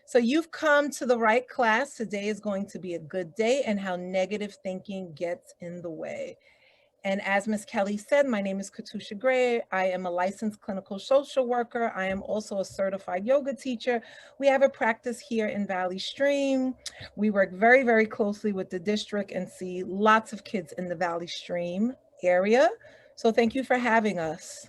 So you've come to the right class. Today is going to be a good day and how negative thinking gets in the way. And as Ms. Kelly said, my name is Katusha Gray. I am a licensed clinical social worker. I am also a certified yoga teacher. We have a practice here in Valley Stream. We work very, very closely with the district and see lots of kids in the Valley Stream area. So thank you for having us.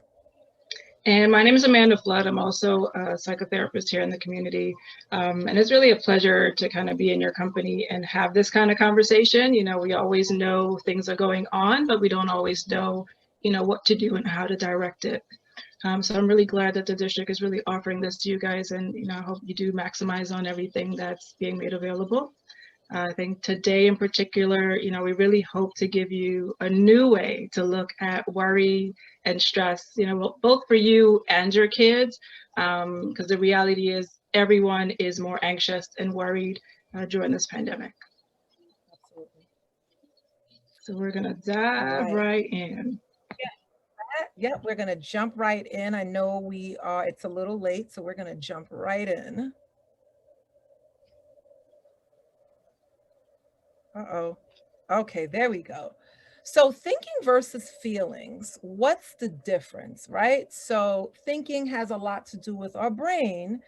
And my name is Amanda Flood. I'm also a psychotherapist here in the community. And it's really a pleasure to kind of be in your company and have this kind of conversation. You know, we always know things are going on, but we don't always know, you know, what to do and how to direct it. So I'm really glad that the district is really offering this to you guys. And, you know, I hope you do maximize on everything that's being made available. I think today in particular, you know, we really hope to give you a new way to look at worry and stress, you know, both for you and your kids, because the reality is everyone is more anxious and worried during this pandemic. Absolutely. So we're going to dive right in. Yep, we're going to jump right in. I know it's a little late, so we're going to jump right in. Uh-oh. Okay, there we go. So thinking versus feelings, what's the difference, right? So thinking has a lot to do with our brain.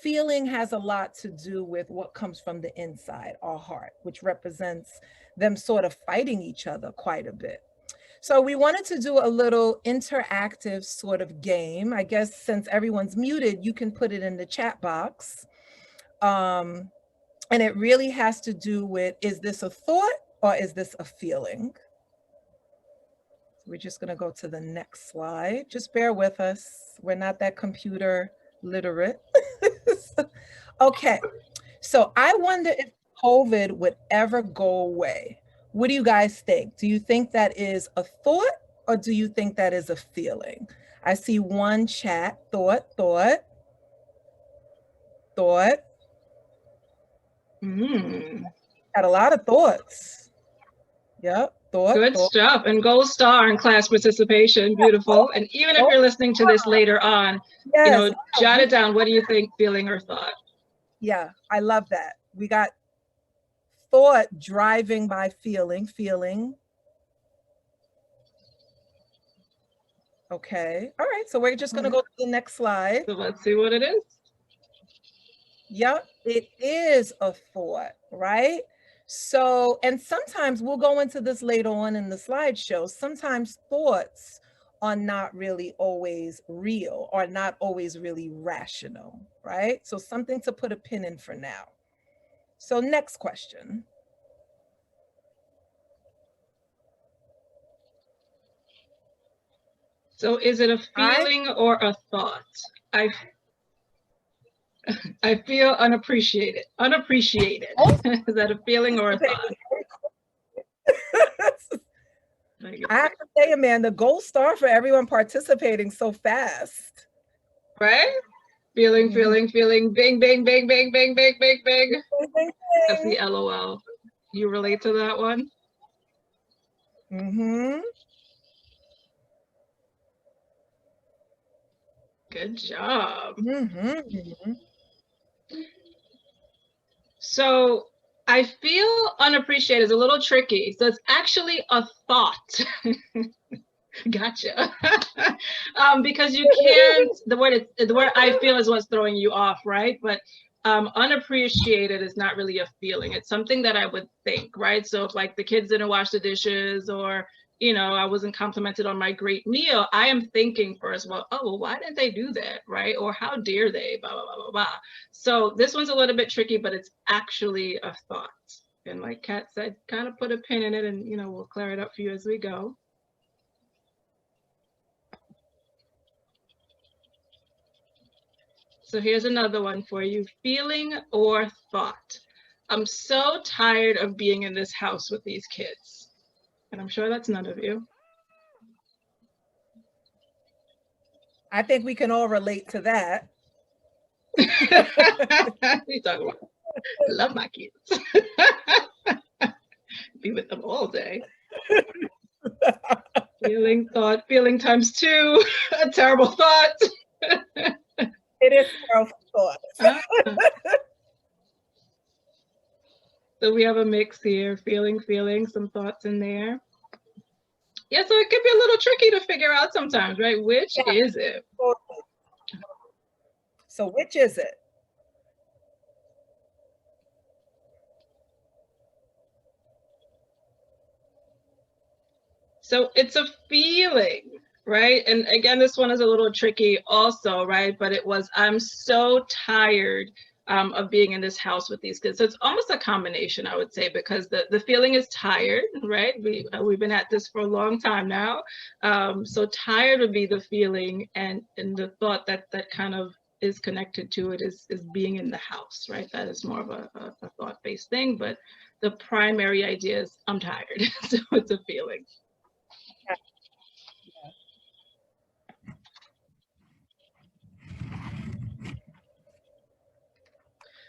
Feeling has a lot to do with what comes from the inside, our heart, which represents them sort of fighting each other quite a bit. So we wanted to do a little interactive sort of game. I guess since everyone's muted, you can put it in the chat box. And it really has to do with, is this a thought or is this a feeling? We're just going to go to the next slide. Just bear with us. We're not that computer literate. Okay. So I wonder if COVID would ever go away. What do you guys think? Do you think that is a thought or do you think that is a feeling? I see one chat, thought. Had a lot of thoughts. Yep. Good stuff. And gold star in class participation. Beautiful. And even if you're listening to this later on, you know, jot it down. What do you think, feeling or thought? Yeah, I love that. We got thought driving by feeling. Okay. All right. So we're just going to go to the next slide. So let's see what it is. Yep, it is a thought, right? So, and sometimes we'll go into this later on in the slideshow. Sometimes thoughts are not really always real or not always really rational, right? So something to put a pin in for now. So next question. So is it a feeling or a thought? I feel unappreciated. Unappreciated. Is that a feeling or a thought? I have to say, Amanda, gold star for everyone participating so fast. Right? Feeling. Bing, bing, bing, bing, bing, bing, bing, bing. That's the LOL. You relate to that one? Mm-hmm. Good job. Mm-hmm. So I feel unappreciated is a little tricky. So it's actually a thought. Gotcha. Because you can't, the word I feel is what's throwing you off, right? But unappreciated is not really a feeling. It's something that I would think, right? So if like the kids didn't wash the dishes or, you know, I wasn't complimented on my great meal, I am thinking first, well, oh, well, why didn't they do that, right? Or how dare they, blah, blah, blah, blah, blah. So this one's a little bit tricky, but it's actually a thought. And like Kat said, kind of put a pin in it and, you know, we'll clear it up for you as we go. So here's another one for you, feeling or thought. I'm so tired of being in this house with these kids. And I'm sure that's none of you. I think we can all relate to that. You talk about, I love my kids. Be with them all day. Feeling, thought, feeling times two, a terrible thought. It is terrible thought. So we have a mix here, feeling, some thoughts in there. Yeah, so it can be a little tricky to figure out sometimes, right? Which is it? So which is it? So it's a feeling, right? And again, this one is a little tricky also, right? But it was, I'm so tired of being in this house with these kids. So it's almost a combination, I would say, because the feeling is tired, right? We've been at this for a long time now. So tired would be the feeling, and the thought that kind of is connected to it is being in the house, right? That is more of a thought-based thing, but the primary idea is I'm tired. So it's a feeling.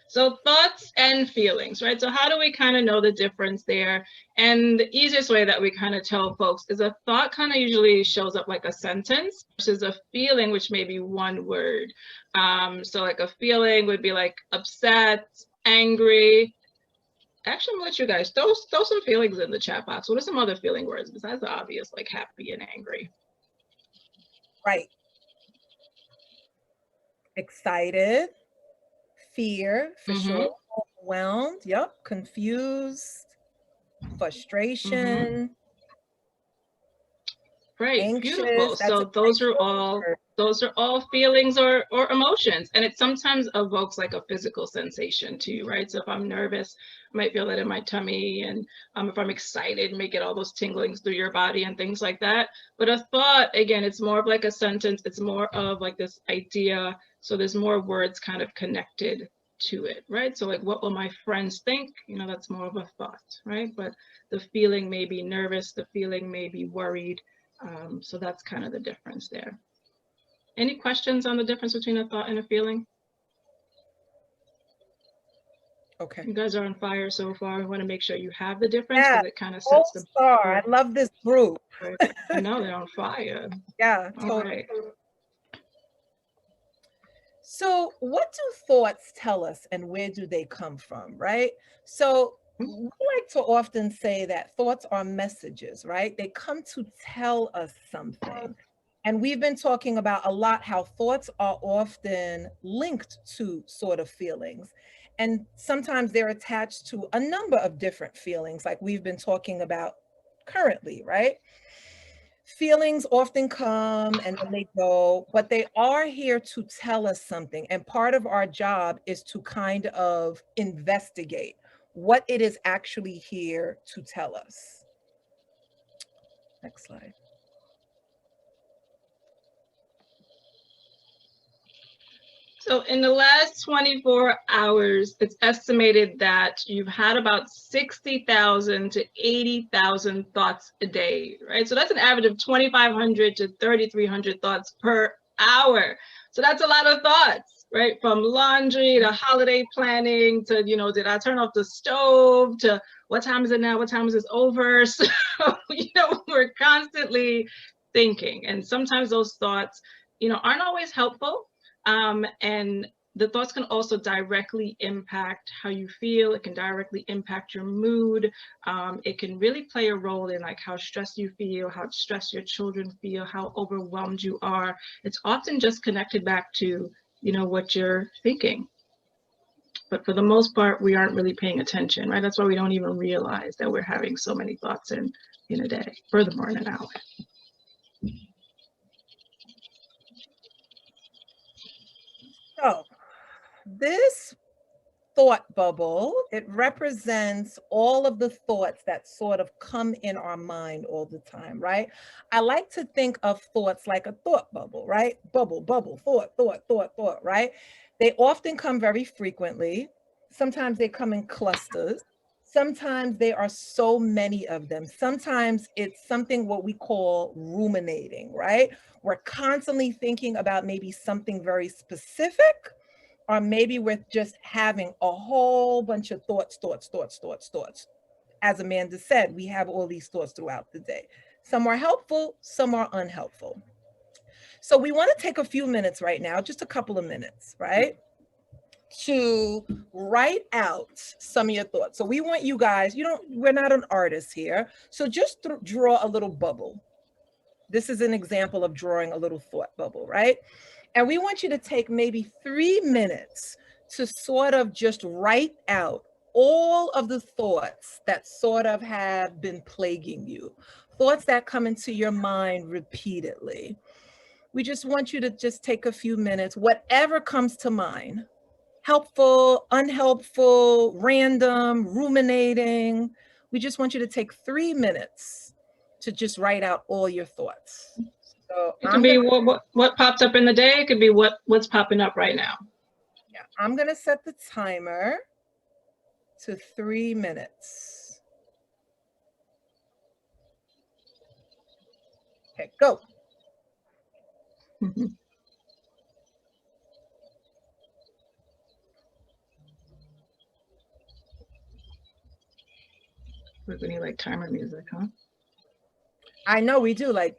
So thoughts and feelings, right? So how do we kind of know the difference there? And the easiest way that we kind of tell folks is a thought kind of usually shows up like a sentence versus a feeling, which may be one word. So like a feeling would be like upset, angry. Actually, I'm gonna let you guys throw some feelings in the chat box. What are some other feeling words besides the obvious, like happy and angry? Right. Excited, fear, for sure. Overwhelmed, yep. Confused, frustration. Right, Anxious. beautiful. That's So those are all feelings or emotions, and it sometimes evokes like a physical sensation too, right? So if I'm nervous, I might feel that in my tummy, and if I'm excited, you may get all those tinglings through your body and things like that. But a thought, again, it's more of like a sentence. It's more of like this idea. So there's more words kind of connected to it, right? So like, what will my friends think? You know, that's more of a thought, right? But the feeling may be nervous. The feeling may be worried. So that's kind of the difference there. Any questions on the difference between a thought and a feeling? Okay. You guys are on fire so far. I want to make sure you have the difference because it kind of sets the star. I love this group. I know they're on fire. Yeah, totally. So what do thoughts tell us, and where do they come from, right? So we like to often say that thoughts are messages, right? They come to tell us something. And we've been talking about a lot how thoughts are often linked to sort of feelings. And sometimes they're attached to a number of different feelings, like we've been talking about currently, right? Feelings often come and then they go, but they are here to tell us something. And part of our job is to kind of investigate what it is actually here to tell us. Next slide. So in the last 24 hours, it's estimated that you've had about 60,000 to 80,000 thoughts a day, right? So that's an average of 2,500 to 3,300 thoughts per hour. So that's a lot of thoughts, right? From laundry to holiday planning to, you know, did I turn off the stove, to what time is it now? What time is this over? So, you know, we're constantly thinking. And sometimes those thoughts, you know, aren't always helpful. And the thoughts can also directly impact how you feel. It can directly impact your mood. It can really play a role in like how stressed you feel, how stressed your children feel, how overwhelmed you are. It's often just connected back to, you know, what you're thinking. But for the most part, we aren't really paying attention, right? That's why we don't even realize that we're having so many thoughts in a day, furthermore in an hour. So this thought bubble, it represents all of the thoughts that sort of come in our mind all the time, right? I like to think of thoughts like a thought bubble, right? Bubble, bubble, thought, right? They often come very frequently. Sometimes they come in clusters. Sometimes there are so many of them. Sometimes it's something what we call ruminating, right? We're constantly thinking about maybe something very specific, or maybe we're just having a whole bunch of thoughts. As Amanda said, we have all these thoughts throughout the day. Some are helpful, some are unhelpful. So we want to take a few minutes right now, just a couple of minutes, right? to write out some of your thoughts. So we want you guys, we're not an artist here. So just draw a little bubble. This is an example of drawing a little thought bubble, right? And we want you to take maybe 3 minutes to sort of just write out all of the thoughts that sort of have been plaguing you, thoughts that come into your mind repeatedly. We just want you to just take a few minutes, whatever comes to mind, helpful, unhelpful, random, ruminating. We just want you to take 3 minutes to just write out all your thoughts. So it can be what popped up in the day. It could be what's popping up right now. Yeah, I'm going to set the timer to 3 minutes. Okay, go. We're going to like timer music, huh? I know we do, like.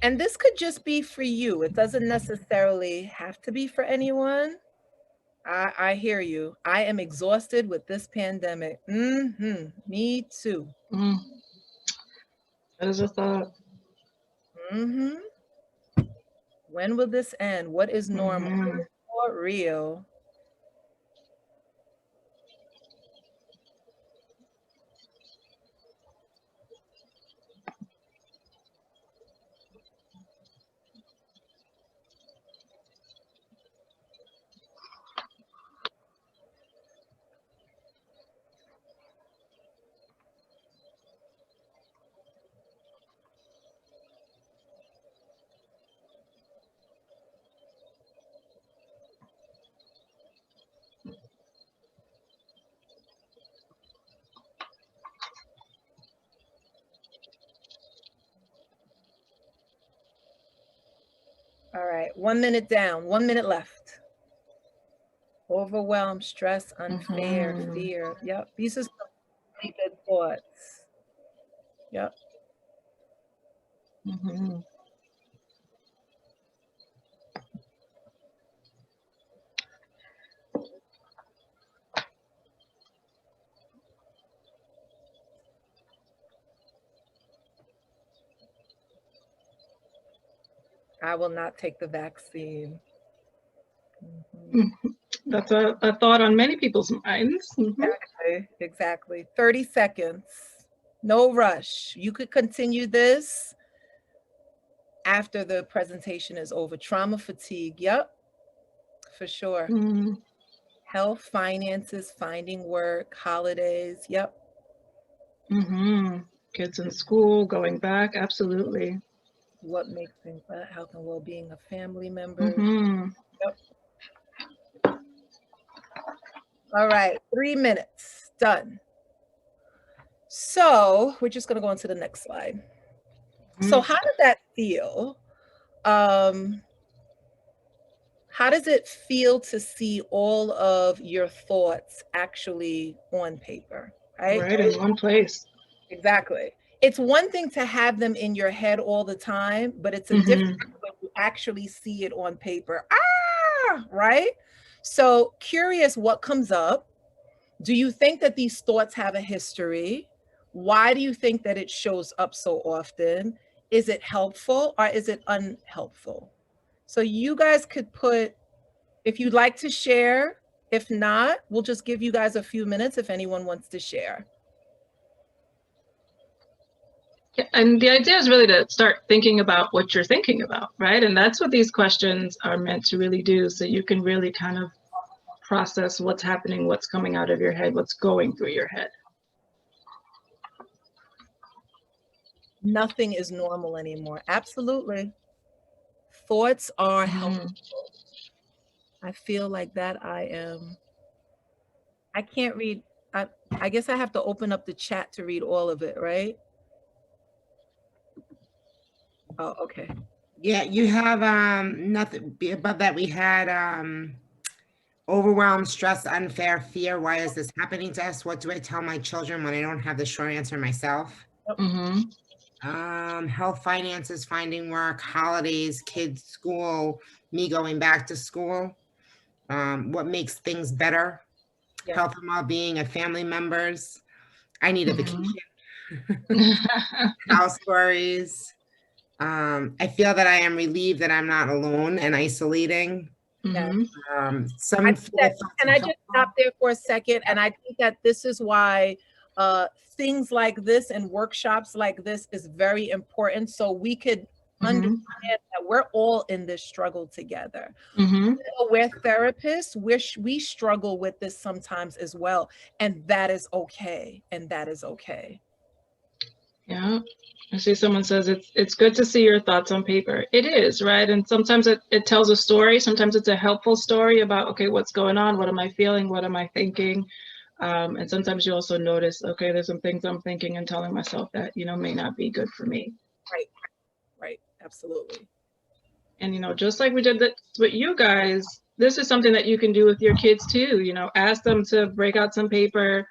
And this could just be for you. It doesn't necessarily have to be for anyone. I hear you. I am exhausted with this pandemic. Me too. That is a thought. When will this end? What is normal? For real. All right, 1 minute down, 1 minute left. Overwhelm, stress, unfair, fear. Yep, these are some really good thoughts. Yep. I will not take the vaccine. That's a thought on many people's minds. Exactly. 30 seconds. No rush. You could continue this after the presentation is over. Trauma fatigue. Yep. For sure. Health, finances, finding work, holidays. Yep. Kids in school, going back. Absolutely. What makes things health and well-being of family members. Yep. All right, 3 minutes, done. So we're just gonna go on to the next slide. So how did that feel? How does it feel to see all of your thoughts actually on paper, right? Right, in one place. Exactly. It's one thing to have them in your head all the time, but it's a different when you actually see it on paper. Right? So curious what comes up. Do you think that these thoughts have a history? Why do you think that it shows up so often? Is it helpful or is it unhelpful? So you guys could put, if you'd like to share, if not, we'll just give you guys a few minutes if anyone wants to share. Yeah, and the idea is really to start thinking about what you're thinking about, right? And that's what these questions are meant to really do, so you can really kind of process what's happening, what's coming out of your head, what's going through your head. Nothing is normal anymore. Absolutely. Thoughts are helpful. Mhm. I feel like that I can't read. I guess I have to open up the chat to read all of it, right? Oh, okay. Yeah, you have nothing above that. We had overwhelm, stress, unfair, fear. Why is this happening to us? What do I tell my children when I don't have the short answer myself? Mhm. Health, finances, finding work, holidays, kids, school, me going back to school. What makes things better? Yeah. Health and well-being of family members. I need a Mhm. vacation. House worries. I feel that I am relieved that I'm not alone and isolating. Yeah. Mhm. Some I think fear that, thoughts can are I just stop helpful. there for a second? And I think that this is why things like this and workshops like this is very important, so we could understand Mhm. that we're all in this struggle together. Mhm. We're therapists, we struggle with this sometimes as well, and that is okay. And that is okay. Yeah. I see someone says it's good to see your thoughts on paper. It is, right? And sometimes it tells a story. Sometimes it's a helpful story about, okay, what's going on? What am I feeling? What am I thinking? And sometimes you also notice, okay, there's some things I'm thinking and telling myself that, may not be good for me. Right. Right. Absolutely. And, just like we did that with you guys, this is something that you can do with your kids too. Ask them to break out some paper,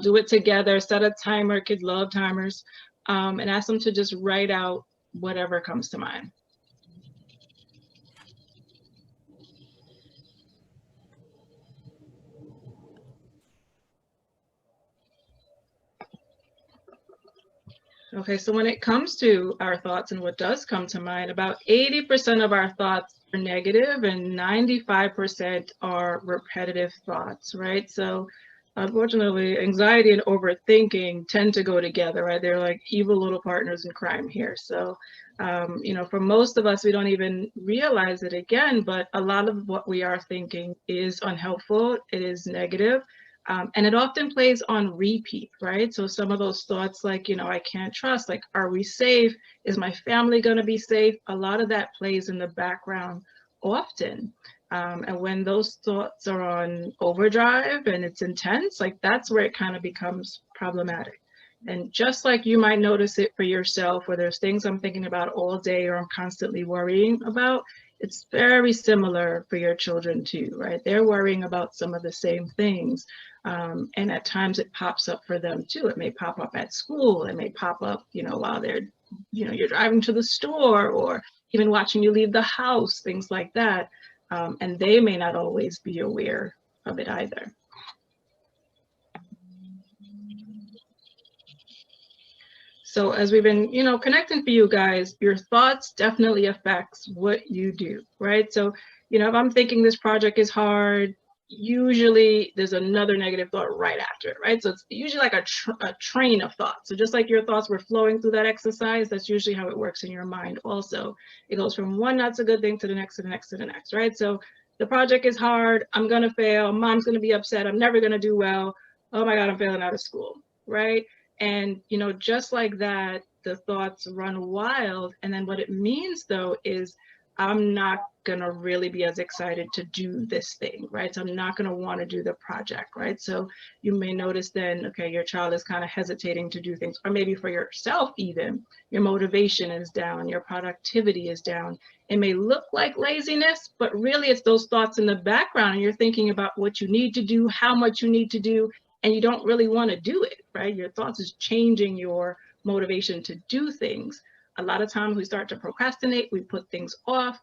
do it together, set a timer. Kids love timers. And ask them to just write out whatever comes to mind. Okay, so when it comes to our thoughts and what does come to mind, about 80% of our thoughts are negative and 95% are repetitive thoughts, right? So unfortunately, anxiety and overthinking tend to go together, right? They're like evil little partners in crime here. So, for most of us, we don't even realize it again, but a lot of what we are thinking is unhelpful, it is negative. And it often plays on repeat, right? So some of those thoughts like, I can't trust, like, are we safe? Is my family going to be safe? A lot of that plays in the background often. And when those thoughts are on overdrive and it's intense, like that's where it kind of becomes problematic. And just like you might notice it for yourself, where there's things I'm thinking about all day or I'm constantly worrying about, it's very similar for your children too, right? They're worrying about some of the same things. And at times it pops up for them too. It may pop up at school. It may pop up, while they're, you're driving to the store or even watching you leave the house, things like that. And they may not always be aware of it either. So as we've been, connecting for you guys, your thoughts definitely affects what you do, right? So, if I'm thinking this project is hard, usually there's another negative thought right after it, right? So it's usually like a train of thoughts. So just like your thoughts were flowing through that exercise, that's usually how it works in your mind also. It goes from one not so good thing to the next, to the next, to the next, right? So the project is hard, I'm gonna fail, mom's gonna be upset, I'm never gonna do well, oh my God, I'm failing out of school, right? And, just like that, the thoughts run wild. And then what it means though is I'm not going to really be as excited to do this thing, right? So I'm not going to want to do the project, right? So you may notice then, okay, your child is kind of hesitating to do things, or maybe for yourself even, your motivation is down, your productivity is down. It may look like laziness, but really it's those thoughts in the background and you're thinking about what you need to do, how much you need to do, and you don't really want to do it, right? Your thoughts is changing your motivation to do things. A lot of times we start to procrastinate, we put things off.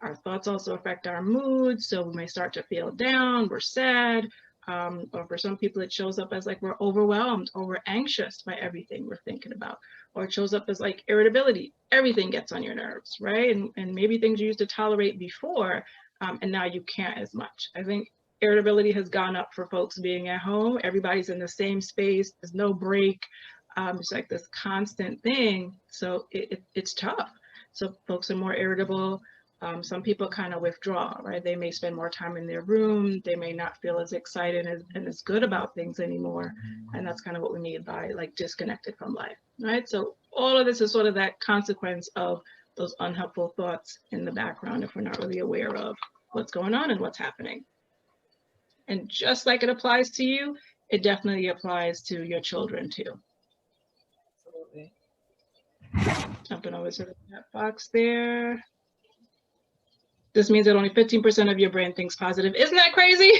Our thoughts also affect our moods. So we may start to feel down, we're sad. Or for some people, it shows up as like we're overwhelmed or we're anxious by everything we're thinking about. Or it shows up as like irritability. Everything gets on your nerves, right? And maybe things you used to tolerate before, and now you can't as much. I think irritability has gone up for folks being at home. Everybody's in the same space. There's no break. It's like this constant thing. So it's tough. So folks are more irritable. Some people kind of withdraw, right? They may spend more time in their room. They may not feel as excited and as good about things anymore. And that's kind of what we mean by like disconnected from life, right? So all of this is sort of that consequence of those unhelpful thoughts in the background if we're not really aware of what's going on and what's happening. And just like it applies to you, it definitely applies to your children too. Absolutely. Jumping over to the chat box there. This means that only 15% of your brain thinks positive. Isn't that crazy?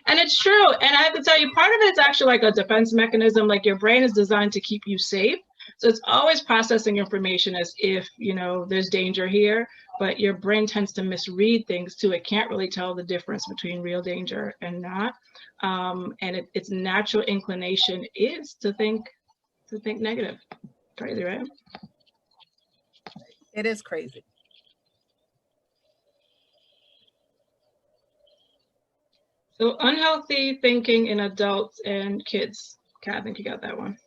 And it's true. And I have to tell you, part of it's actually like a defense mechanism. Like your brain is designed to keep you safe. So it's always processing information as if, you know, there's danger here, but your brain tends to misread things too. It can't really tell the difference between real danger and not. And its natural inclination is to think negative. Crazy, right? It is crazy. So unhealthy thinking in adults and kids. Kat, I think you got that one.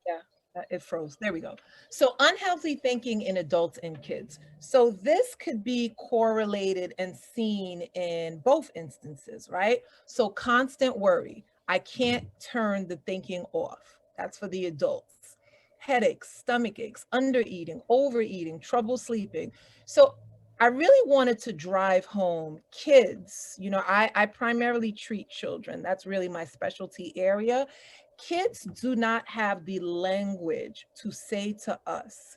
Yeah, it froze. There we go. So unhealthy thinking in adults and kids. So this could be correlated and seen in both instances, right? So constant worry. I can't turn the thinking off. That's for the adults. Headaches, stomach aches, undereating, overeating, trouble sleeping. So I really wanted to drive home kids. You know, I primarily treat children. That's really my specialty area. Kids do not have the language to say to us,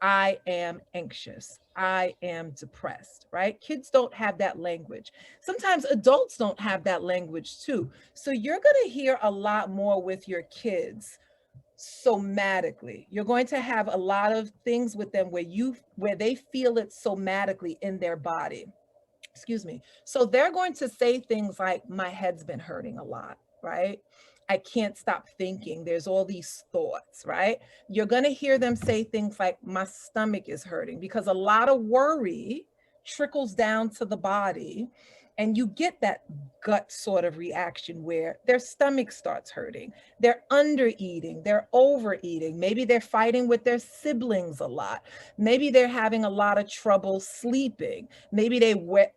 I am anxious, I am depressed, right? Kids don't have that language. Sometimes adults don't have that language too. So you're going to hear a lot more with your kids somatically. You're going to have a lot of things with them where they feel it somatically in their body. Excuse me. So they're going to say things like, my head's been hurting a lot, right? I can't stop thinking. There's all these thoughts, right? You're going to hear them say things like, my stomach is hurting, because a lot of worry trickles down to the body. And you get that gut sort of reaction where their stomach starts hurting, they're undereating, they're overeating. Maybe they're fighting with their siblings a lot. Maybe they're having a lot of trouble sleeping. Maybe they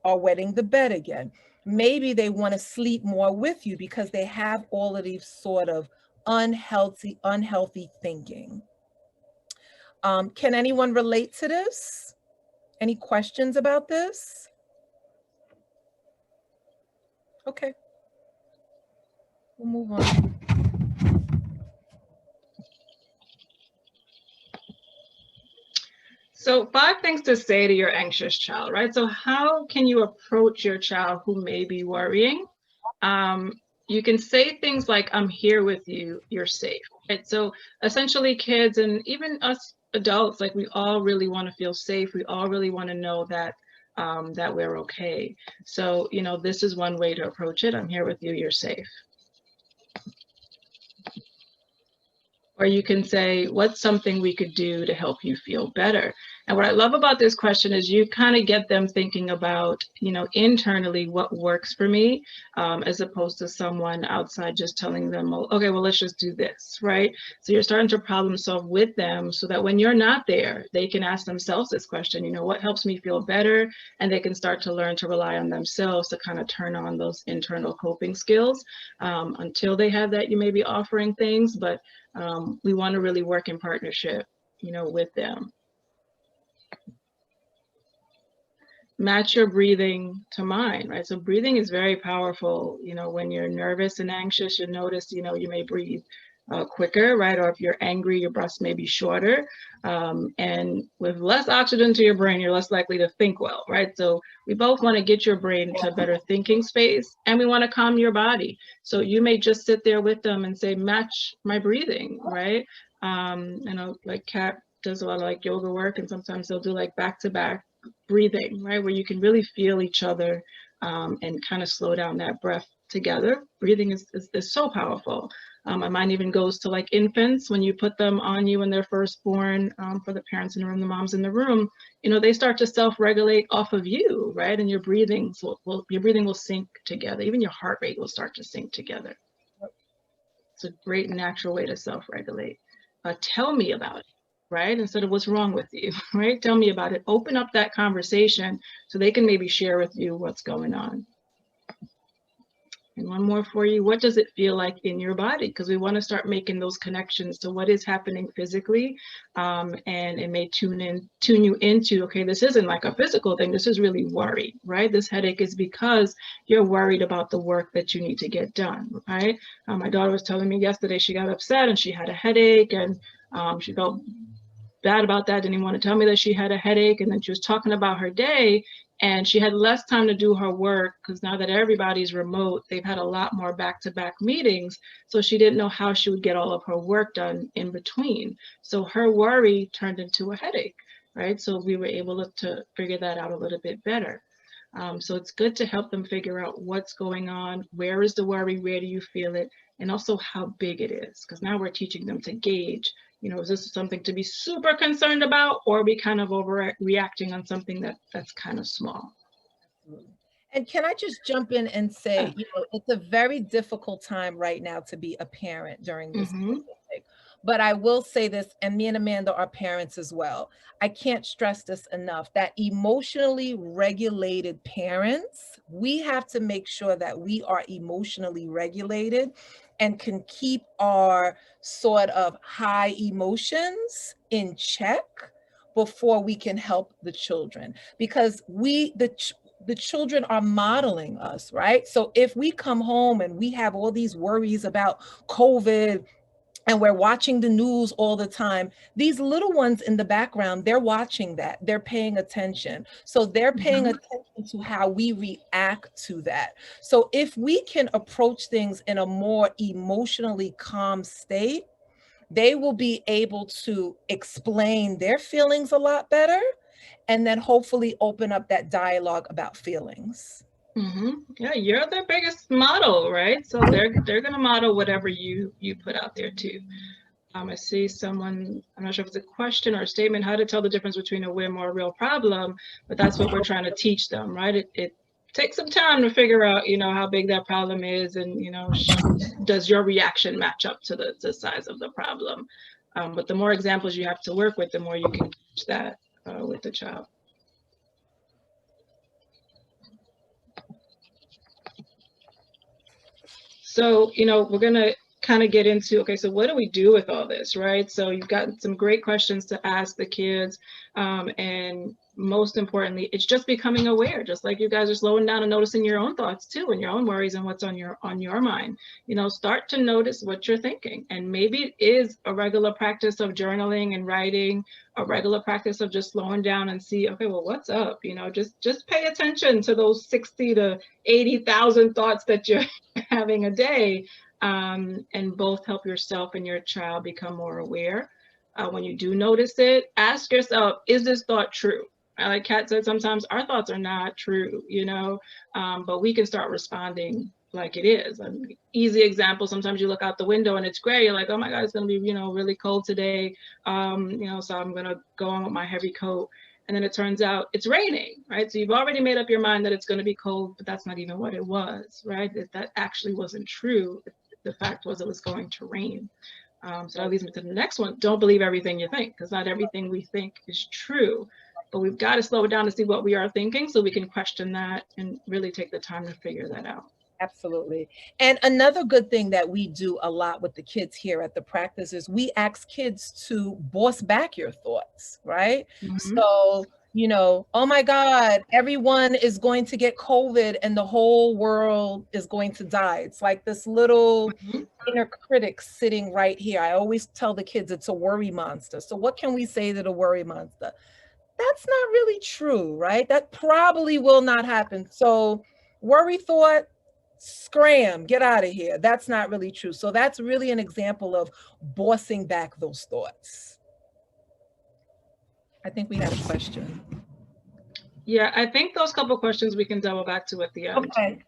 are wetting the bed again. Maybe they want to sleep more with you because they have all of these sort of unhealthy thinking. Can anyone relate to this? Any questions about this? Okay, we'll move on. So 5 things to say to your anxious child, right? So how can you approach your child who may be worrying? You can say things like, I'm here with you, you're safe, right? So essentially kids and even us adults, like we all really want to feel safe. We all really want to know that that we're okay. So, you know, this is one way to approach it. I'm here with you, you're safe. Or you can say, what's something we could do to help you feel better? And what I love about this question is you kind of get them thinking about, you know, internally what works for me, as opposed to someone outside just telling them, well, okay, well, let's just do this, right? So you're starting to problem solve with them so that when you're not there, they can ask themselves this question, you know, what helps me feel better? And they can start to learn to rely on themselves to kind of turn on those internal coping skills. Until they have that, you may be offering things, but we want to really work in partnership, you know, with them. Match your breathing to mine, right? So breathing is very powerful. You know, when you're nervous and anxious, you notice, you know, you may breathe quicker, right? Or if you're angry, your breaths may be shorter. And with less oxygen to your brain, you're less likely to think well, right? So we both want to get your brain to a better thinking space, and we want to calm your body. So you may just sit there with them and say, match my breathing, right? You know, like Kat does a lot of like yoga work, and sometimes they'll do like back-to-back breathing, right? Where you can really feel each other and kind of slow down that breath together. Breathing is so powerful. My mind even goes to like infants, when you put them on you when they're first born, for the parents in the room, the moms in the room, you know, they start to self-regulate off of you, right? And your breathing will sync together. Even your heart rate will start to sync together. It's a great natural way to self-regulate. Tell me about it, right? Instead of what's wrong with you, right? Tell me about it. Open up that conversation so they can maybe share with you what's going on. And one more for you. What does it feel like in your body? Because we want to start making those connections to what is happening physically. And it may tune you into, okay, this isn't like a physical thing. This is really worry, right? This headache is because you're worried about the work that you need to get done, right? My daughter was telling me yesterday she got upset and she had a headache, and she felt bad about that, didn't even want to tell me that she had a headache. And then she was talking about her day, and she had less time to do her work because now that everybody's remote, they've had a lot more back-to-back meetings. So she didn't know how she would get all of her work done in between. So her worry turned into a headache, right? So we were able to figure that out a little bit better. So it's good to help them figure out what's going on, where is the worry, where do you feel it, and also how big it is, because now we're teaching them to gauge, is this something to be super concerned about, or are we kind of overreacting on something that's kind of small? And can I just jump in and say, it's a very difficult time right now to be a parent during this pandemic. But I will say this, and me and Amanda are parents as well. I can't stress this enough, that emotionally regulated parents, we have to make sure that we are emotionally regulated and can keep our sort of high emotions in check before we can help the children. Because the children are modeling us, right? So if we come home and we have all these worries about COVID, and we're watching the news all the time, these little ones in the background, they're watching that, they're paying attention. So they're paying attention to how we react to that. So if we can approach things in a more emotionally calm state, they will be able to explain their feelings a lot better, and then hopefully open up that dialogue about feelings. Yeah, you're their biggest model, right? So they're going to model whatever you put out there too. I see someone, I'm not sure if it's a question or a statement, how to tell the difference between a whim or a real problem, but that's what we're trying to teach them, right? It takes some time to figure out, how big that problem is, and, does your reaction match up to the size of the problem? But the more examples you have to work with, the more you can teach that with the child. So, we're going to kind of get into, okay, so what do we do with all this, right? So you've got some great questions to ask the kids. And most importantly, it's just becoming aware, just like you guys are slowing down and noticing your own thoughts too, and your own worries and what's on your mind. Start to notice what you're thinking. And maybe it is a regular practice of journaling and writing, a regular practice of just slowing down and see, okay, well, what's up? Just pay attention to those 60 to 80,000 thoughts that you're having a day, and both help yourself and your child become more aware. When you do notice it, ask yourself, is this thought true? Like Kat said, sometimes our thoughts are not true, but we can start responding like it is. Easy example, sometimes you look out the window and it's gray, you're like, oh my God, it's gonna be, really cold today, so I'm gonna go on with my heavy coat. And then it turns out it's raining, right? So you've already made up your mind that it's gonna be cold, but that's not even what it was, right? That actually wasn't true. The fact was it was going to rain. So that leads me to the next one. Don't believe everything you think, because not everything we think is true. But we've got to slow it down to see what we are thinking so we can question that and really take the time to figure that out. Absolutely. And another good thing that we do a lot with the kids here at the practice is we ask kids to boss back your thoughts, right? So, oh my God, everyone is going to get COVID and the whole world is going to die. It's like this little inner critic sitting right here. I always tell the kids it's a worry monster. So what can we say to the worry monster? That's not really true, right? That probably will not happen. So worry thought, scram, get out of here. That's not really true. So that's really an example of bossing back those thoughts. I think we had a question. Yeah, I think those couple questions we can double back to at the end. Okay.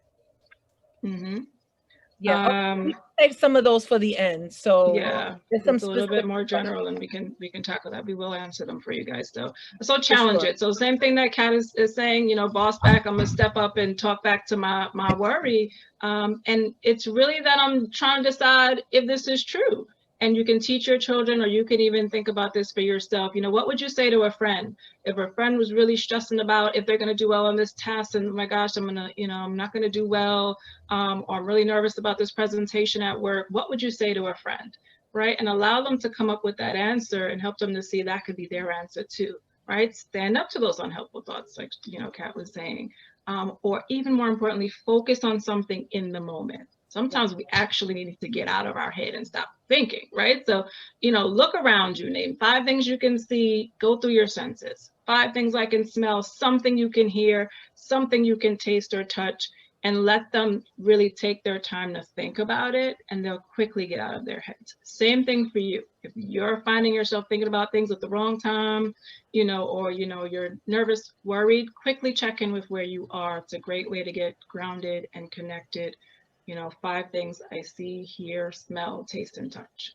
Yeah. Save some of those for the end. So yeah, it's a little bit more general, and we can tackle that. We will answer them for you guys though. So challenge it. So same thing that Kat is saying, boss back, I'm gonna step up and talk back to my worry. And it's really that I'm trying to decide if this is true. And you can teach your children, or you can even think about this for yourself. You know, what would you say to a friend if a friend was really stressing about if they're going to do well on this test, and oh my gosh, I'm not going to do well, or I'm really nervous about this presentation at work? What would you say to a friend, right? And allow them to come up with that answer and help them to see that could be their answer too, right? Stand up to those unhelpful thoughts, like, you know, Kat was saying, or even more importantly, focus on something in the moment. Sometimes we actually need to get out of our head and stop thinking, right? So, you know, look around you, name 5 things you can see, go through your senses. 5 things I can smell, something you can hear, something you can taste or touch, and let them really take their time to think about it, and they'll quickly get out of their heads. Same thing for you. If you're finding yourself thinking about things at the wrong time, you know, or, you know, you're nervous, worried, quickly check in with where you are. It's a great way to get grounded and connected. You know, 5 things I see, hear, smell, taste, and touch.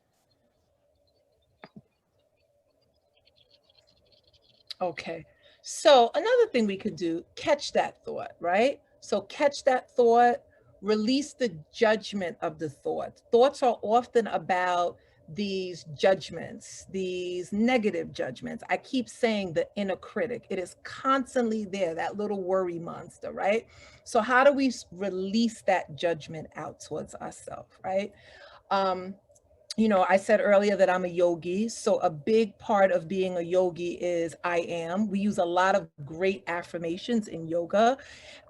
Okay. So another thing we could do, catch that thought, right? So catch that thought, release the judgment of the thought. Thoughts are often about these judgments, these negative judgments. I keep saying the inner critic. It is constantly there, that little worry monster, right? So how do we release that judgment out towards ourselves, right? You know, I said earlier that I'm a yogi. So a big part of being a yogi is I am. We use a lot of great affirmations in yoga.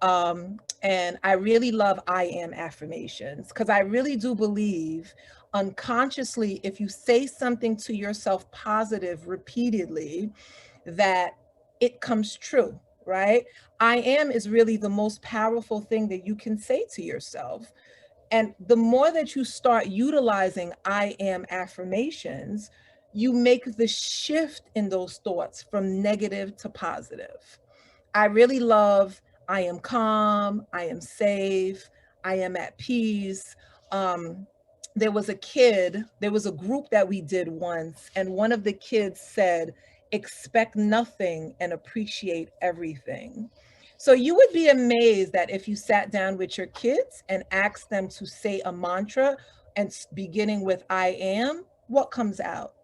And I really love I am affirmations, because I really do believe unconsciously, if you say something to yourself positive repeatedly, that it comes true, right? I am is really the most powerful thing that you can say to yourself. And the more that you start utilizing I am affirmations, you make the shift in those thoughts from negative to positive. I really love I am calm, I am safe, I am at peace. There was a group that we did once, and one of the kids said, expect nothing and appreciate everything. So you would be amazed that if you sat down with your kids and asked them to say a mantra and beginning with I am, what comes out?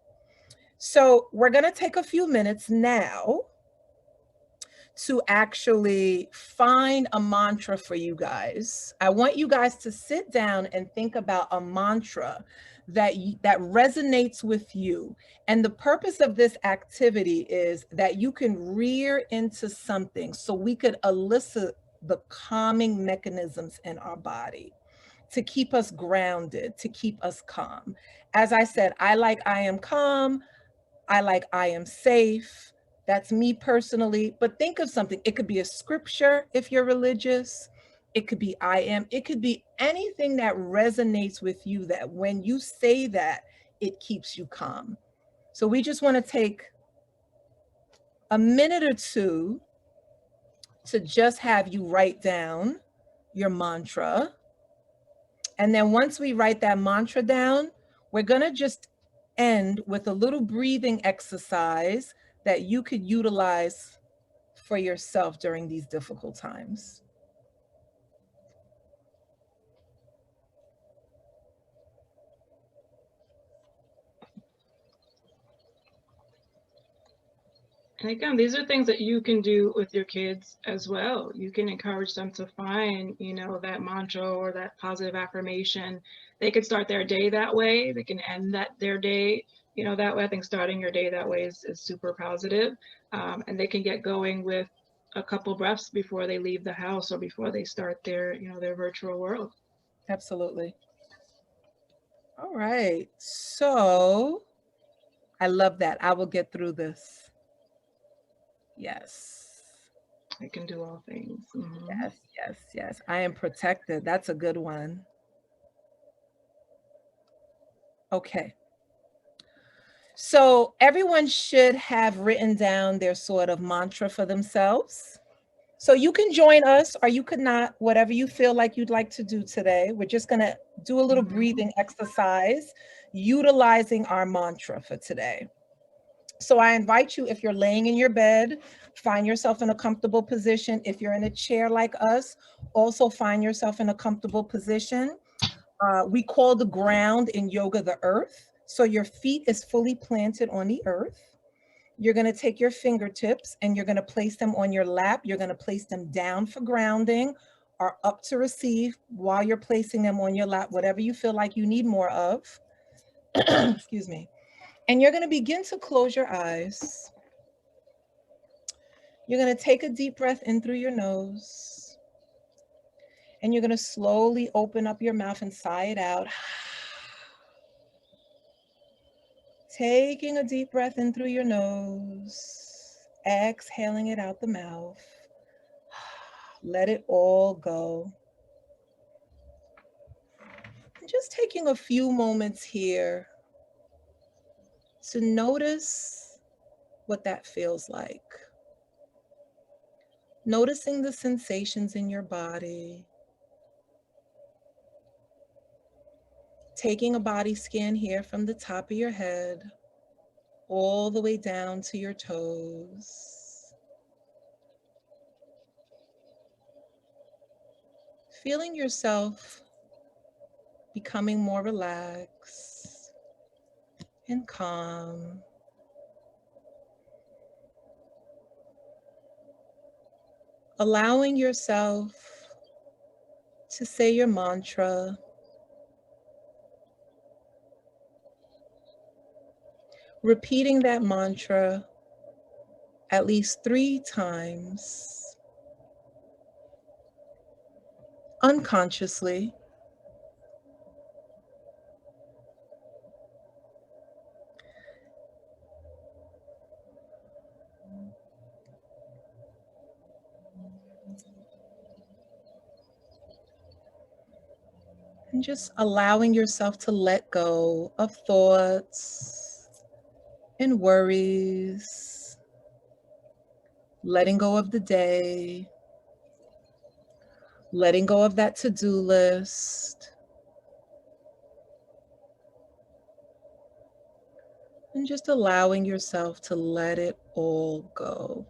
So we're going to take a few minutes now to actually find a mantra for you guys. I want you guys to sit down and think about a mantra that resonates with you. And the purpose of this activity is that you can rear into something so we could elicit the calming mechanisms in our body to keep us grounded, to keep us calm. As I said, I like I am calm. I like I am safe. That's me personally. But think of something. It could be a scripture if you're religious. It could be I am. It could be anything that resonates with you, that when you say that, it keeps you calm. So we just want to take a minute or two to just have you write down your mantra. And then once we write that mantra down, we're going to just end with a little breathing exercise that you could utilize for yourself during these difficult times. And again, these are things that you can do with your kids as well. You can encourage them to find, you know, that mantra or that positive affirmation. They can start their day that way. They can end their day, you know, that way. I think starting your day that way is super positive. And they can get going with a couple breaths before they leave the house or before they start their, you know, their virtual world. Absolutely. All right. So I love that. I will get through this. Yes. I can do all things. Mm-hmm. Yes, yes, yes. I am protected. That's a good one. Okay. So everyone should have written down their sort of mantra for themselves. So you can join us or you could not, whatever you feel like you'd like to do today. We're just going to do a little breathing exercise utilizing our mantra for today. So I invite you, if you're laying in your bed, find yourself in a comfortable position. If you're in a chair like us, also find yourself in a comfortable position. We call the ground in yoga the earth. So your feet is fully planted on the earth. You're going to take your fingertips and you're going to place them on your lap. You're going to place them down for grounding or up to receive while you're placing them on your lap, whatever you feel like you need more of. Excuse me. And you're going to begin to close your eyes. You're going to take a deep breath in through your nose. And you're going to slowly open up your mouth and sigh it out. Taking a deep breath in through your nose, exhaling it out the mouth. Let it all go. And just taking a few moments here to notice what that feels like. Noticing the sensations in your body. Taking a body scan here from the top of your head all the way down to your toes. Feeling yourself becoming more relaxed and calm. Allowing yourself to say your mantra. Repeating that mantra at least 3 times unconsciously. And just allowing yourself to let go of thoughts and worries, letting go of the day, letting go of that to-do list, and just allowing yourself to let it all go.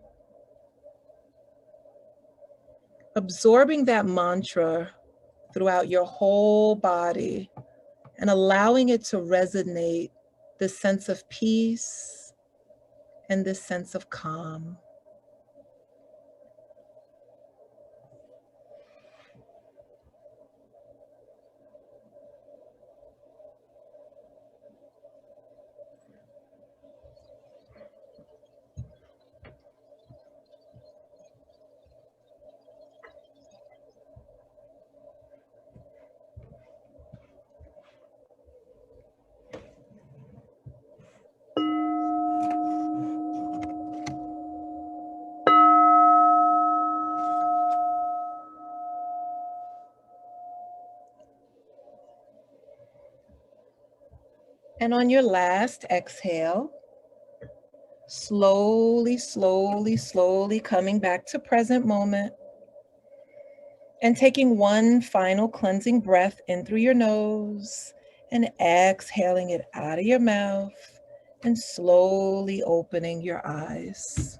Absorbing that mantra throughout your whole body and allowing it to resonate, this sense of peace and this sense of calm. And on your last exhale, slowly, slowly, slowly coming back to present moment and taking one final cleansing breath in through your nose and exhaling it out of your mouth and slowly opening your eyes.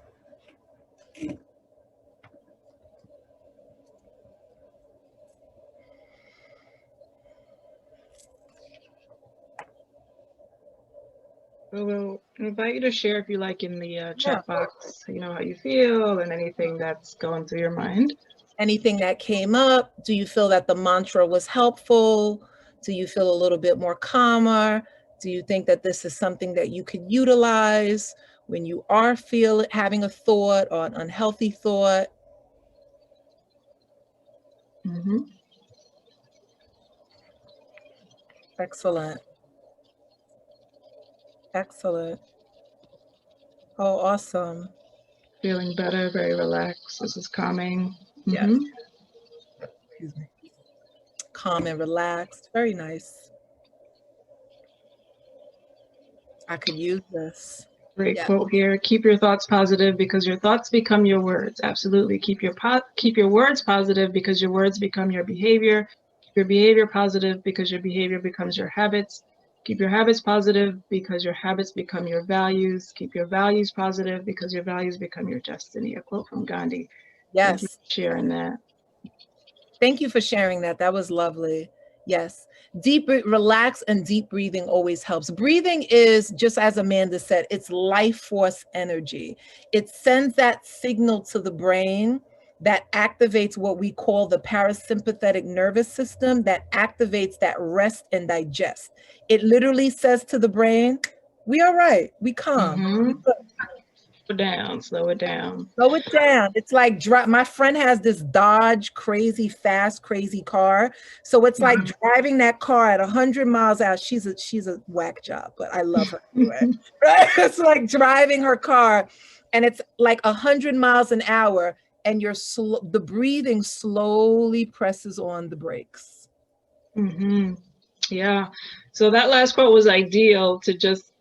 We'll invite you to share, if you like, in the chat box, how you feel and anything that's going through your mind. Anything that came up? Do you feel that the mantra was helpful? Do you feel a little bit more calmer? Do you think that this is something that you could utilize when you are having a thought or an unhealthy thought? Mm-hmm. Excellent. Excellent. Oh, awesome. Feeling better, very relaxed. This is calming. Yeah. Mm-hmm. Excuse me. Calm and relaxed. Very nice. I could use this. Great quote here. Keep your thoughts positive because your thoughts become your words. Absolutely. Keep your words positive because your words become your behavior. Keep your behavior positive because your behavior becomes your habits. Keep your habits positive because your habits become your values. Keep your values positive because your values become your destiny. A quote from Gandhi. Yes. Thank you for sharing that. Thank you for sharing that. That was lovely. Yes. Relax and deep breathing always helps. Breathing is, just as Amanda said, it's life force energy. It sends that signal to the brain that activates what we call the parasympathetic nervous system, that activates that rest and digest. It literally says to the brain, we are right, we calm. Mm-hmm. Slow it down. Slow it down. It's like my friend has this Dodge crazy fast, crazy car. So it's like driving that car at 100 miles out. She's a whack job, but I love her anyway. Right? It's like driving her car and it's like 100 miles an hour and the breathing slowly presses on the brakes. Mm-hmm. Yeah. So that last quote was ideal to just,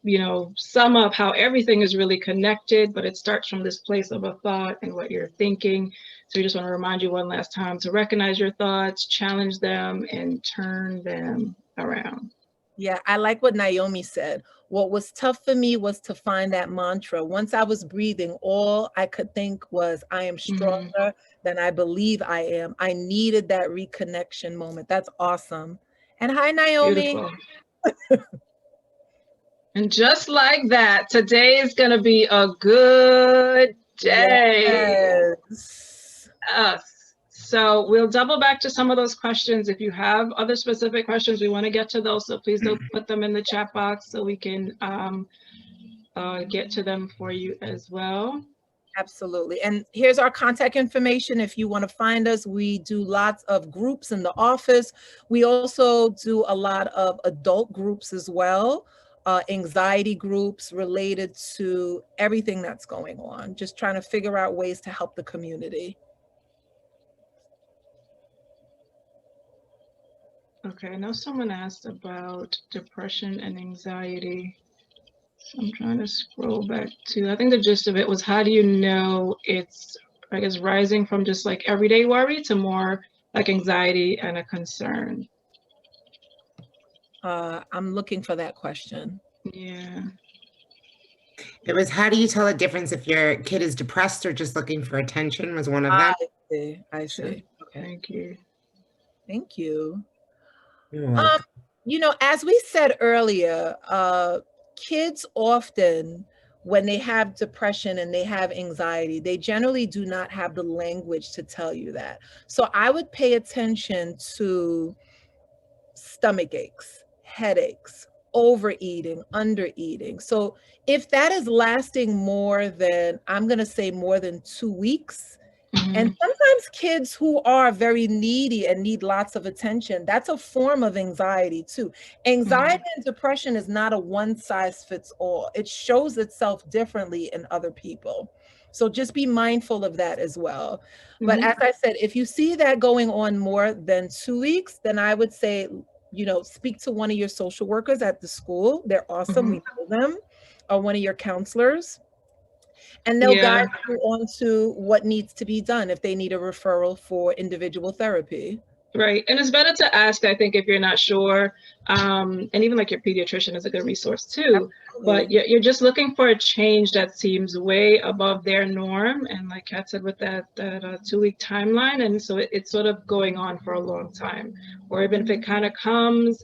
sum up how everything is really connected, but it starts from this place of a thought and what you're thinking. So we just want to remind you one last time to recognize your thoughts, challenge them, and turn them around. Yeah, I like what Naomi said. What was tough for me was to find that mantra. Once I was breathing, all I could think was, I am stronger than I believe I am. I needed that reconnection moment. That's awesome. And hi, Naomi. Beautiful. And just like that, today is going to be a good day. Yes. So we'll double back to some of those questions. If you have other specific questions, we want to get to those. So please don't put them in the chat box so we can get to them for you as well. Absolutely. And here's our contact information. If you want to find us, we do lots of groups in the office. We also do a lot of adult groups as well. Anxiety groups related to everything that's going on, just trying to figure out ways to help the community. Okay, I know someone asked about depression and anxiety. So I'm trying to scroll back to, I think the gist of it was, how do you know it's, I guess, rising from just like everyday worry to more like anxiety and a concern? I'm looking for that question. Yeah. It was, how do you tell a difference if your kid is depressed or just looking for attention, was one of them. I see. Okay. Thank you. Thank you. Yeah. As we said earlier, kids often, when they have depression and they have anxiety, they generally do not have the language to tell you that. So I would pay attention to stomach aches, headaches, overeating, undereating. So if that is lasting more than, I'm going to say more than 2 weeks, and sometimes kids who are very needy and need lots of attention, that's a form of anxiety too. Anxiety and depression is not a one size fits all. It shows itself differently in other people. So just be mindful of that as well. But as I said, if you see that going on more than 2 weeks, then I would say, speak to one of your social workers at the school. They're awesome. We know them, or one of your counselors. And they'll guide you on to what needs to be done if they need a referral for individual therapy. Right. And it's better to ask, I think, if you're not sure. And even like your pediatrician is a good resource too. Absolutely. But you're just looking for a change that seems way above their norm. And like Kat said, with that 2-week timeline. And so it's sort of going on for a long time. Or even if it kind of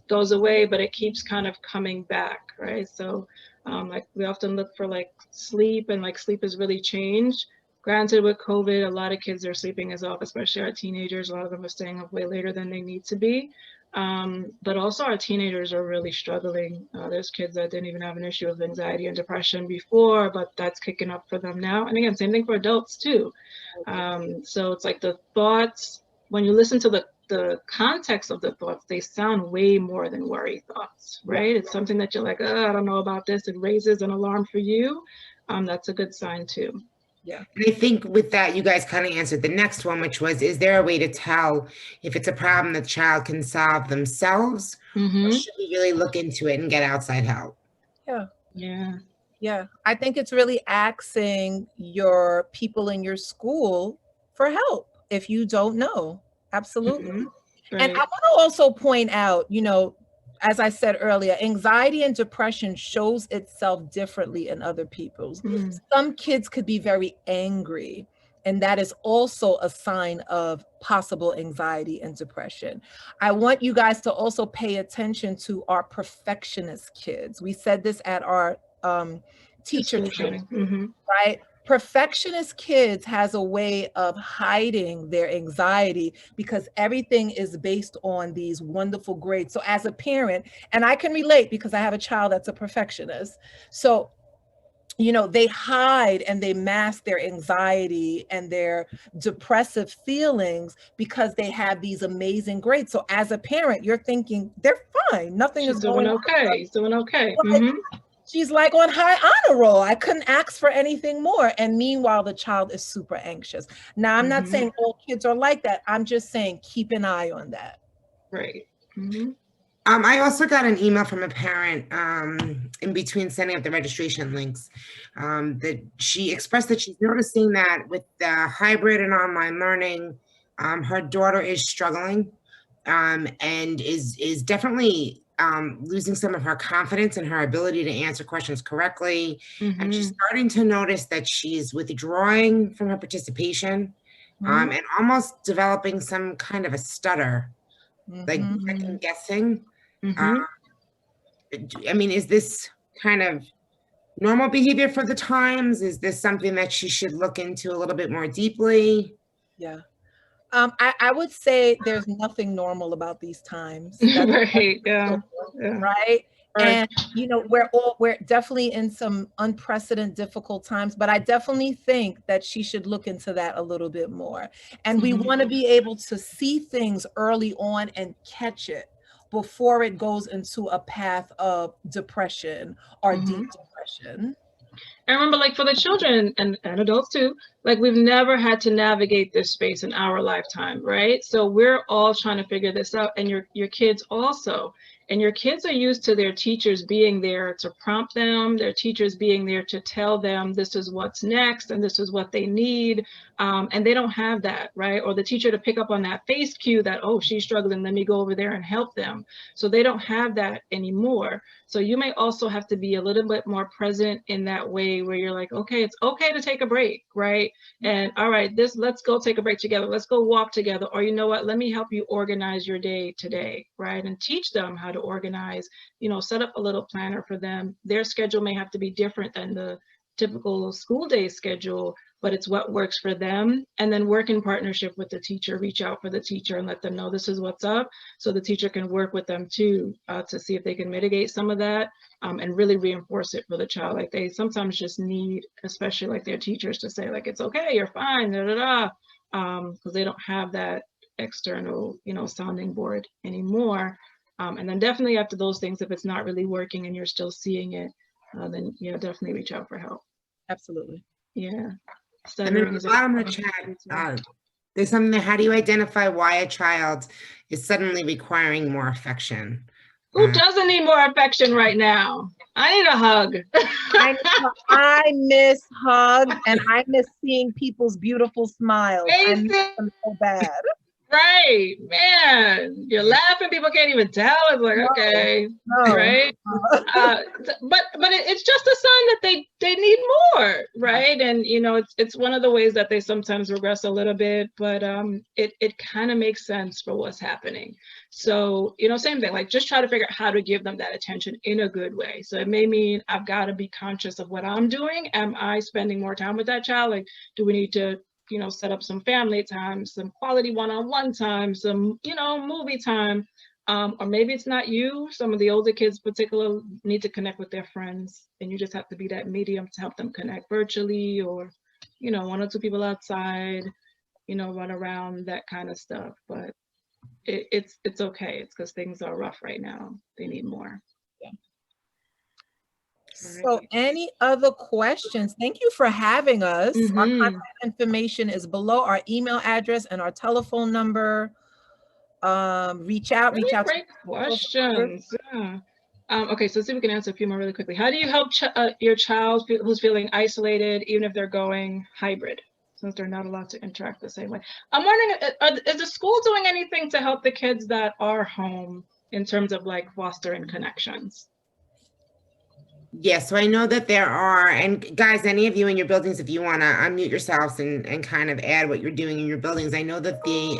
goes away, but it keeps kind of coming back. Right. So like we often look for like sleep, and like sleep has really changed. Granted, with COVID, a lot of kids are sleeping as off, especially our teenagers. A lot of them are staying up way later than they need to be. But also our teenagers are really struggling. There's kids that didn't even have an issue of anxiety and depression before, but that's kicking up for them now. And again, same thing for adults too. So it's like the thoughts, when you listen to the context of the thoughts, they sound way more than worry thoughts, right? It's something that you're like, I don't know about this. It raises an alarm for you. That's a good sign too. Yeah. And I think with that, you guys kind of answered the next one, which was, is there a way to tell if it's a problem that the child can solve themselves? Or should we really look into it and get outside help? Yeah. I think it's really asking your people in your school for help if you don't know. Absolutely. Right. And I want to also point out, as I said earlier, anxiety and depression shows itself differently in other people's. Some kids could be very angry And that is also a sign of possible anxiety and depression. I want you guys to also pay attention to our perfectionist kids. We said this at our teacher training, right? Perfectionist kids has a way of hiding their anxiety because everything is based on these wonderful grades. So as a parent, and I can relate because I have a child that's a perfectionist. So you know, they hide and they mask their anxiety and their depressive feelings because they have these amazing grades. So as a parent, you're thinking they're fine. Nothing is going on. He's doing okay. She's like on high honor roll. I couldn't ask for anything more. And meanwhile, the child is super anxious. Now, I'm not saying all kids are like that. I'm just saying keep an eye on that. Right. I also got an email from a parent in between sending up the registration links that she expressed that she's noticing that with the hybrid and online learning, her daughter is struggling and is definitely losing some of her confidence in her ability to answer questions correctly. And she's starting to notice that she's withdrawing from her participation and almost developing some kind of a stutter, like second guessing. I mean, is this kind of normal behavior for the times? Is this something that she should look into a little bit more deeply? Yeah. I would say there's nothing normal about these times. Right. Right. And, you know, we're definitely in some unprecedented, difficult times, but I definitely think that she should look into that a little bit more. And we want to be able to see things early on and catch it before it goes into a path of depression or deep depression. I remember, like, for the children and adults too, like, we've never had to navigate this space in our lifetime, right? So we're all trying to figure this out, and your kids also. And your kids are used to their teachers being there to prompt them, their teachers being there to tell them this is what's next and this is what they need. And they don't have that, right? Or the teacher to pick up on that face cue that, oh, she's struggling, let me go over there and help them. So they don't have that anymore. So you may also have to be a little bit more present in that way where you're like, okay, it's okay to take a break, right? And all right, let's go take a break together. Let's go walk together. Or you know what, let me help you organize your day today, right? And teach them how to organize, you know, set up a little planner for them. Their schedule may have to be different than the typical school day schedule, but it's what works for them. And then work in partnership with the teacher, reach out for the teacher and let them know this is what's up. So the teacher can work with them too, to see if they can mitigate some of that and really reinforce it for the child. Like they sometimes just need, especially like their teachers, to say like, it's okay, you're fine, because they don't have that external, you know, sounding board anymore. And then definitely after those things, if it's not really working and you're still seeing it, then yeah, definitely reach out for help. Absolutely. Yeah. And then at the bottom of the chat, there's something that, how do you identify why a child is suddenly requiring more affection? Who doesn't need more affection right now? I need a hug. I miss hugs and I miss seeing people's beautiful smiles. I miss them so bad. Right, man. You're laughing, people can't even tell. It's like, okay, right? But it's just a sign that they need more, right? And you know, it's one of the ways that they sometimes regress a little bit, but it kind of makes sense for what's happening. So, you know, same thing, like just try to figure out how to give them that attention in a good way. So it may mean I've got to be conscious of what I'm doing. Am I spending more time with that child? Like, do we need to, you know, set up some family time, some quality one-on-one time, some, you know, movie time, or maybe it's not you. Some of the older kids particularly need to connect with their friends, and you just have to be that medium to help them connect virtually, or, you know, 1 or 2 people outside, you know, run around, that kind of stuff. But it's okay. It's because things are rough right now. They need more. So any other questions? Thank you for having us. Our contact information is below, our email address and our telephone number. Reach out. Great questions. Yeah. Okay, so let's see if we can answer a few more really quickly. How do you help your child who's feeling isolated, even if they're going hybrid, since they're not allowed to interact the same way? I'm wondering, is the school doing anything to help the kids that are home in terms of like fostering connections? Yeah, so I know that there are, and guys, any of you in your buildings, if you want to unmute yourselves and kind of add what you're doing in your buildings, I know that the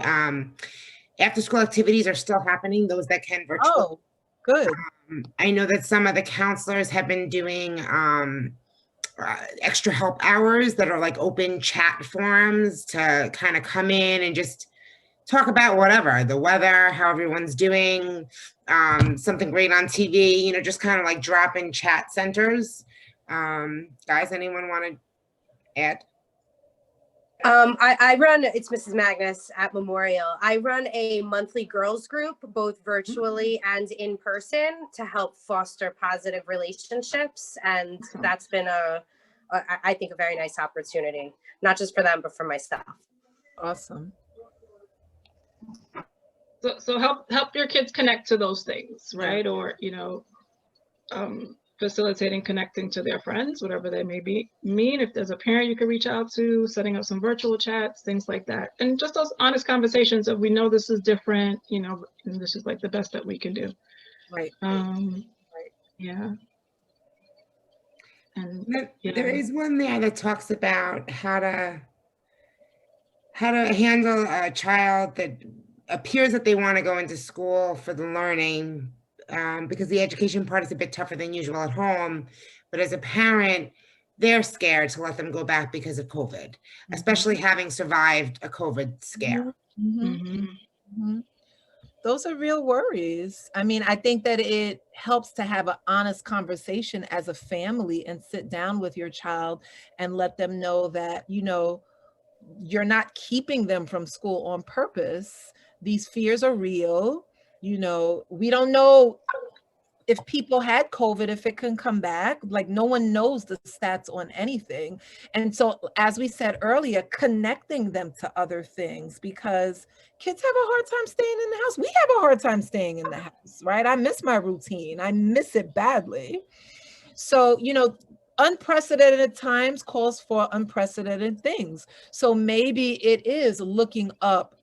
after school activities are still happening, those that can virtually. Oh, good. I know that some of the counselors have been doing extra help hours that are like open chat forums to kind of come in and just talk about whatever, the weather, how everyone's doing, something great on TV, you know, just kind of like drop in chat centers. Guys, anyone want to add? I run, it's Mrs. Magnus at Memorial. I run a monthly girls group, both virtually and in person, to help foster positive relationships. And that's been I think, a very nice opportunity, not just for them, but for myself. Awesome. So help your kids connect to those things, right? Or, you know, facilitating connecting to their friends, whatever they may mean. If there's a parent you can reach out to, setting up some virtual chats, things like that. And just those honest conversations of, we know this is different, you know, and this is like the best that we can do. Right. Yeah. And there is one there that talks about how to handle a child that appears that they want to go into school for the learning, because the education part is a bit tougher than usual at home. But as a parent, they're scared to let them go back because of COVID, especially having survived a COVID scare. Those are real worries. I mean, I think that it helps to have an honest conversation as a family and sit down with your child and let them know that, you know, you're not keeping them from school on purpose. These fears are real. You know, we don't know if people had COVID, if it can come back. Like, no one knows the stats on anything. And so, as we said earlier, connecting them to other things, because kids have a hard time staying in the house. We have a hard time staying in the house, right? I miss my routine. I miss it badly. So, you know, unprecedented times calls for unprecedented things. So maybe it is looking up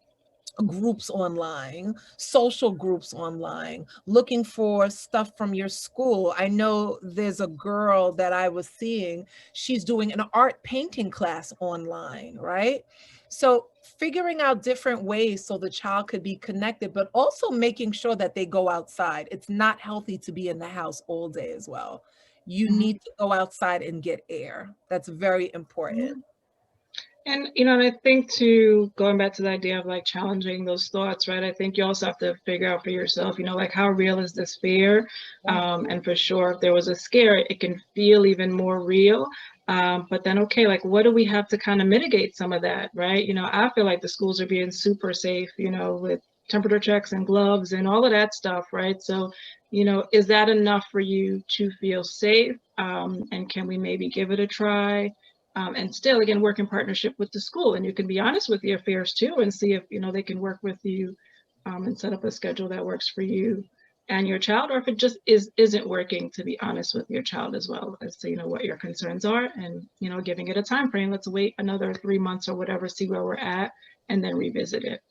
groups online, social groups online, looking for stuff from your school. I know there's a girl that I was seeing, she's doing an art painting class online, right? So figuring out different ways so the child could be connected, but also making sure that they go outside. It's not healthy to be in the house all day as well. You need to go outside and get air. That's very important. And, you know, and I think too, going back to the idea of like challenging those thoughts, right? I think you also have to figure out for yourself, you know, like, how real is this fear? And for sure, if there was a scare, it can feel even more real. But then, okay, like, what do we have to kind of mitigate some of that, right? You know, I feel like the schools are being super safe, you know, with temperature checks and gloves and all of that stuff, right? So, you know, is that enough for you to feel safe? And can we maybe give it a try? And still, again, work in partnership with the school, and you can be honest with your fears too, and see if, you know, they can work with you and set up a schedule that works for you and your child, or if it just isn't working, to be honest with your child as well, as to, you know, what your concerns are, and, you know, giving it a time frame. Let's wait another 3 months or whatever, see where we're at, and then revisit it.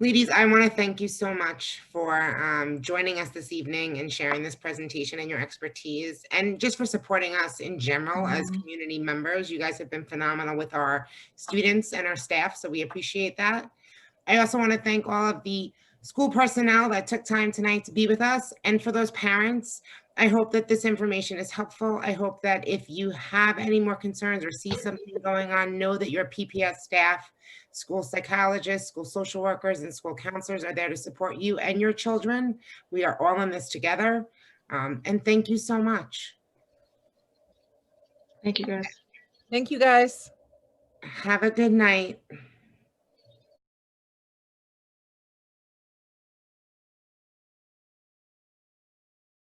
Ladies, I want to thank you so much for joining us this evening and sharing this presentation and your expertise, and just for supporting us in general as community members. You guys have been phenomenal with our students and our staff, so we appreciate that. I also want to thank all of the school personnel that took time tonight to be with us, and for those parents, I hope that this information is helpful. I hope that if you have any more concerns or see something going on, know that your PPS staff, school psychologists, school social workers, and school counselors are there to support you and your children. We are all in this together. And thank you so much. Thank you, guys. Thank you, guys. Have a good night.